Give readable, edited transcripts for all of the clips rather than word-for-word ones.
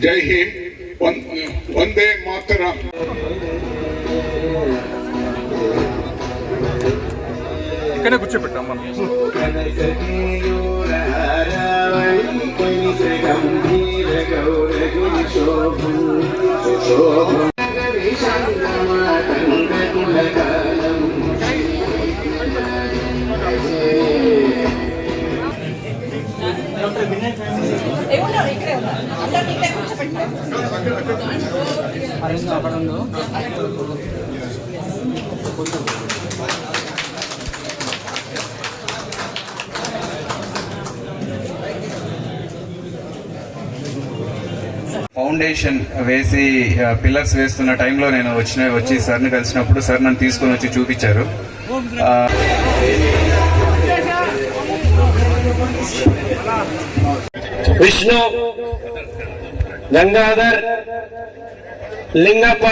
జై హింద్, వందే మాతరం. ఇక్కడే కూర్చోబెట్టాం మనం. ఫౌండేషన్ వేసి పిల్లర్స్ వేస్తున్న టైంలో నేను వచ్చి సార్ని కలిసినప్పుడు సార్ నన్ను తీసుకొని వచ్చి చూపించారు. విష్ణు, గంగాధర్, లింగప్ప.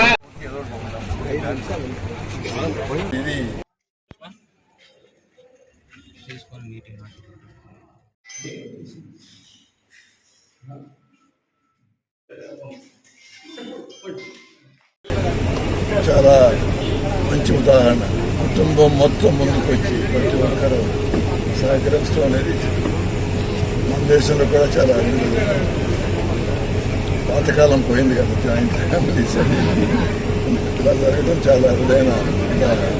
చాలా మంచి ఉదాహరణ. కుటుంబం మొత్తం ముందుకు వచ్చి ప్రతి ఒక్కరూ సహకరించడం అనేది మన దేశంలో కూడా చాలా అభివృద్ధి. పాతకాలం పోయింది కదా, జాయింట్ ఫ్యామిలీస్ అని ఇలా జరగడం చాలా అరుదైన ఉదాహరణ.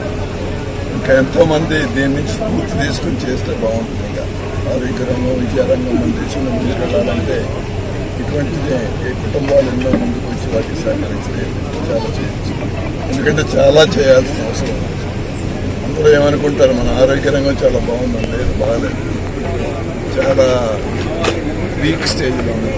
ఇంకా ఎంతోమంది దీని నుంచి స్ఫూర్తి తీసుకుని చేస్తే బాగుంటుంది. ఇంకా ఆరోగ్య రంగం, విద్యారంగం మన దేశంలో ముందుకు వెళ్ళాలంటే ఇటువంటిది ఈ కుటుంబాలు ఎన్నో ముందుకు వచ్చి వాటికి సహకరిస్తే చాలా చేయొచ్చు. ఎందుకంటే చాలా చేయాల్సిన అవసరం. అందరూ ఏమనుకుంటారు, మన ఆరోగ్య రంగం చాలా బాగుందండి, లేదు, బాగాలేదు, చాలా వీక్ స్టేజ్లో ఉంది.